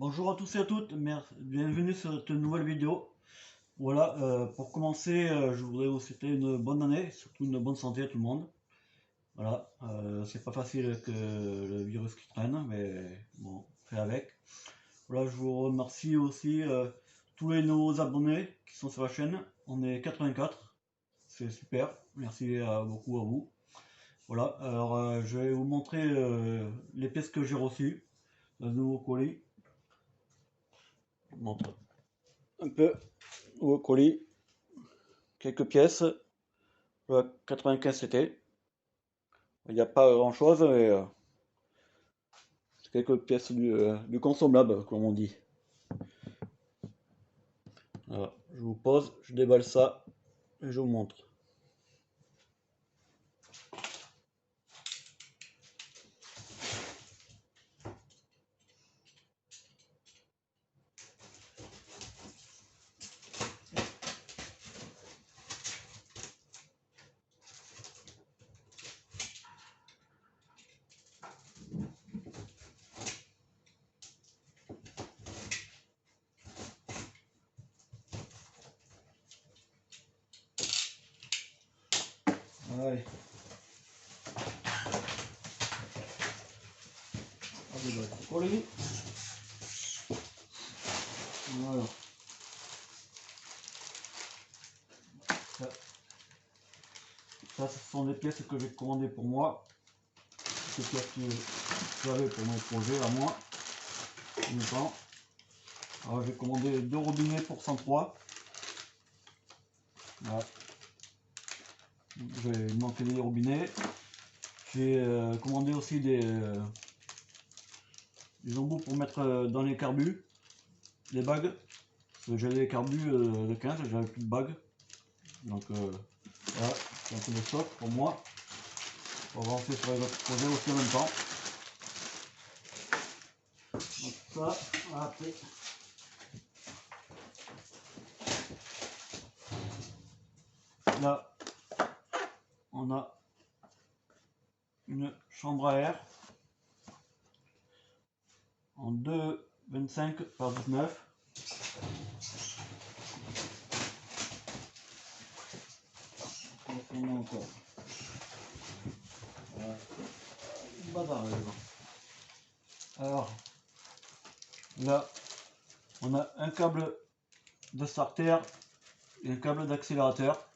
Bonjour à tous et à toutes, bienvenue sur cette nouvelle vidéo. Voilà, pour commencer, je voudrais vous souhaiter une bonne année, surtout une bonne santé à tout le monde. Voilà, c'est pas facile avec le virus qui traîne, mais bon, on fait avec. Voilà, je vous remercie aussi tous les nouveaux abonnés qui sont sur la chaîne. On est 84, c'est super, merci beaucoup à vous. Voilà, alors je vais vous montrer les pièces que j'ai reçues, le nouveau colis. Je vous montre un peu. Au colis, quelques pièces, le 95 CT. Il n'y a pas grand chose, mais c'est quelques pièces du consommable, comme on dit. Voilà, je vous pose, je déballe ça et je vous montre. Allez. On déballe ce colis. Voilà. Ça, ce sont des pièces que j'ai commandées pour moi. Ces pièces que j'avais pour mes projets à moi. Alors j'ai commandé 2 robinets pour 103. Voilà. Il manquait des robinets. J'ai commandé aussi des embouts pour mettre dans les carbus, les bagues. J'avais des carbus de 15, j'avais plus de bagues. Donc voilà, c'est un peu de stock pour moi. On va avancer sur les autres projets aussi en même temps. Donc ça, après. Là, on a une chambre à air en 2,25 par 19. Encore. Voilà. Alors, là, on a un câble de starter et un câble d'accélérateur.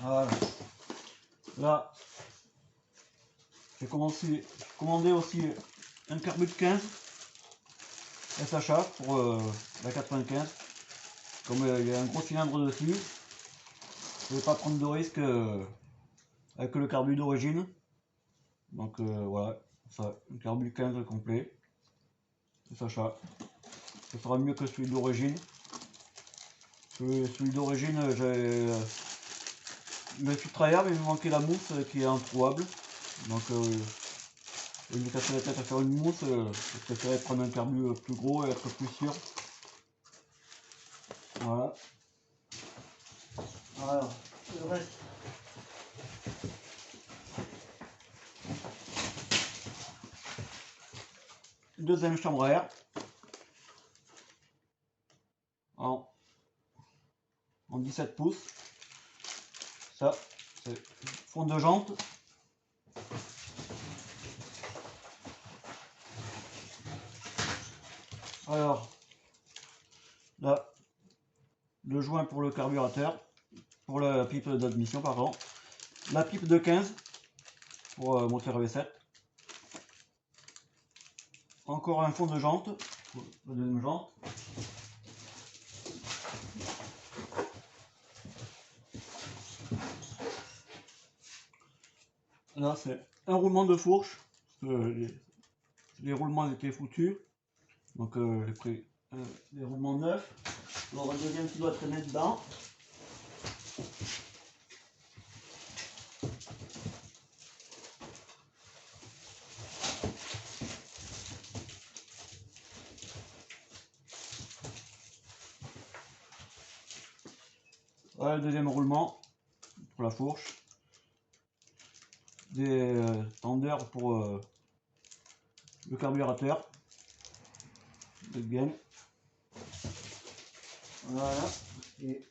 Voilà. Là, j'ai commandé aussi un carbut de 15 SHA pour la 95. Comme il y a un gros cylindre dessus, je ne vais pas prendre de risque avec le carbut d'origine. Donc voilà, ça, un carbut 15 complet. SHA. Ça sera mieux que celui d'origine. Celui d'origine, j'ai le filtreur, mais il me manquait la mousse qui est introuvable. Donc je me casser la tête à faire une mousse, je préférais prendre un carbut plus gros et être plus sûr. Voilà. Alors, le reste. Deuxième chambre à air. En 17 pouces. Ça, c'est fond de jante. Alors, là, le joint pour le carburateur, pour la pipe d'admission, pardon. La pipe de 15 pour moteur V7. Encore un fond de jante, la deuxième jante. Là, c'est un roulement de fourche. Les roulements étaient foutus. Donc, j'ai pris les roulements neufs. Alors, un deuxième qui doit traîner dedans. Voilà le deuxième roulement pour la fourche. Des tendeurs pour le carburateur. Des gaines. Voilà. Et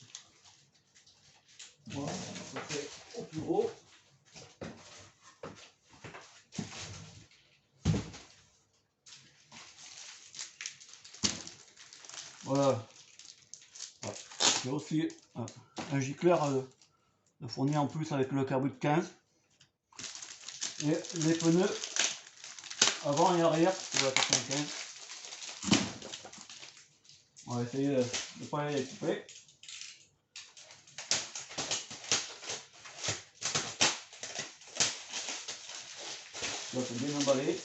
voilà, ça fait au plus gros. Voilà. J'ai aussi un gicleur fourni en plus avec le carbure 15. Et les pneus avant et arrière pour la 95. On va essayer de ne pas les couper. Là c'est bien emballé.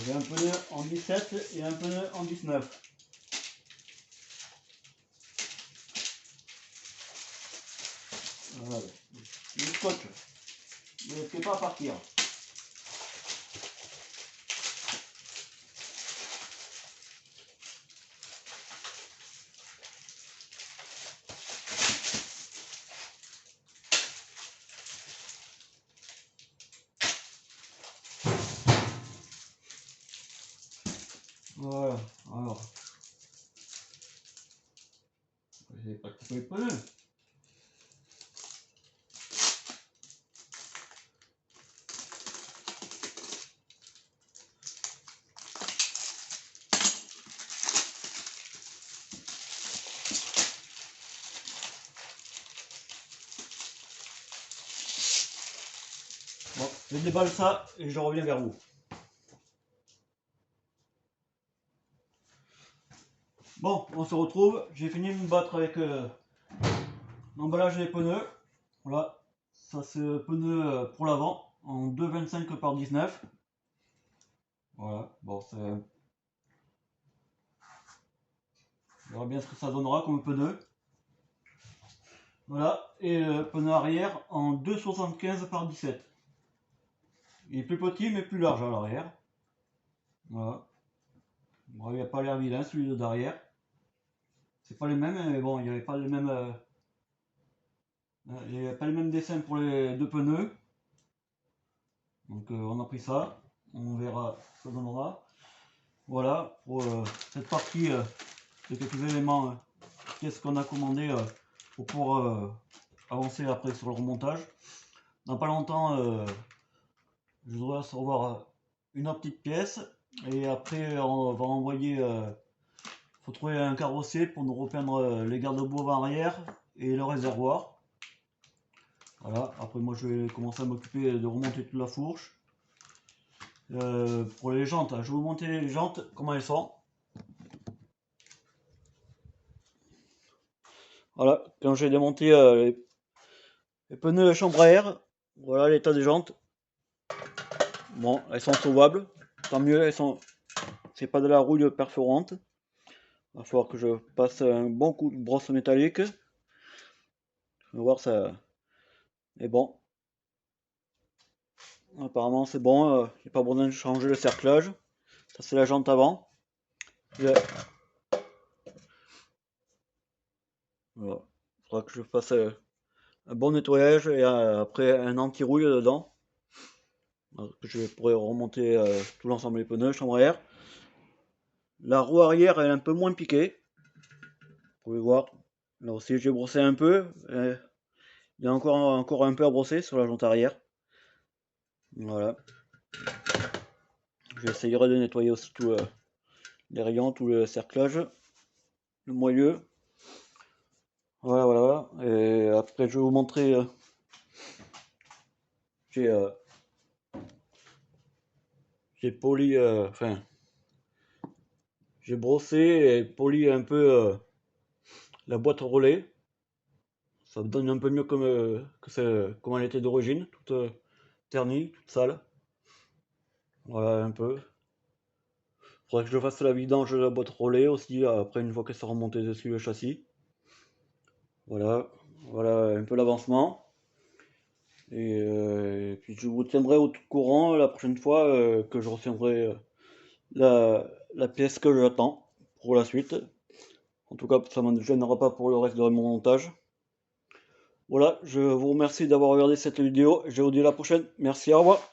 J'ai un pneu en 17 et un pneu en 19. Voilà. Le scotch, ne laissez pas partir. Voilà, alors, j'ai pas coupé le pneu. Bon, je déballe ça et je reviens vers vous. Bon, on se retrouve. J'ai fini de me battre avec l'emballage des pneus. Voilà, ça c'est pneu pour l'avant en 2,25 par 19. Voilà, bon, c'est. On verra bien ce que ça donnera comme pneu. Voilà, et le pneu arrière en 2,75 par 17. Il est plus petit mais plus large à l'arrière. Voilà. Bon, il n'a pas l'air vilain celui de derrière. C'est pas les mêmes, mais bon, il n'y avait pas les mêmes. Il n'y avait pas le même dessin pour les deux pneus. Donc on a pris ça. On verra ce que ça donnera. Voilà pour cette partie de quelques éléments. Qu'est-ce qu'on a commandé pour avancer après sur le remontage. Dans pas longtemps, je dois recevoir une autre petite pièce. Et après, on va envoyer. Faut trouver un carrossier pour nous repeindre les garde-boue avant arrière et le réservoir. Voilà, après moi je vais commencer à m'occuper de remonter toute la fourche. Pour les jantes, je vais vous montrer les jantes, comment elles sont. Voilà, quand j'ai démonté les pneus de chambre à air, voilà l'état des jantes. Bon, elles sont sauvables, tant mieux, elles sont. C'est pas de la rouille perforante. Il va falloir que je passe un bon coup de brosse métallique. On va voir ça. est bon. Apparemment c'est bon, il n'y a pas besoin de changer le cerclage. Ça c'est la jante avant. Voilà. Il faudra que je fasse un bon nettoyage et après un anti-rouille dedans. Alors que je pourrais remonter tout l'ensemble des pneus, chambre à air. La roue arrière elle est un peu moins piquée. Vous pouvez voir. Là aussi j'ai brossé un peu. Il y a encore un peu à brosser sur la jante arrière. Voilà. J'essayerai de nettoyer aussi tous les rayons, tout le cerclage, le moelleux. Voilà, voilà. Et après, je vais vous montrer. J'ai poli, enfin, j'ai brossé et poli un peu la boîte relais. Ça me donne un peu mieux comme comme elle était d'origine, toute ternie, toute sale. Voilà un peu. Faudrait que je fasse la vidange de la boîte relais aussi, après une fois qu'elle sera remontée dessus le châssis. Voilà, voilà un peu l'avancement. Et puis je vous tiendrai au courant la prochaine fois que je retiendrai la pièce que j'attends pour la suite. En tout cas, ça ne me gênera pas pour le reste de mon montage. Voilà, je vous remercie d'avoir regardé cette vidéo. Je vous dis à la prochaine. Merci, au revoir.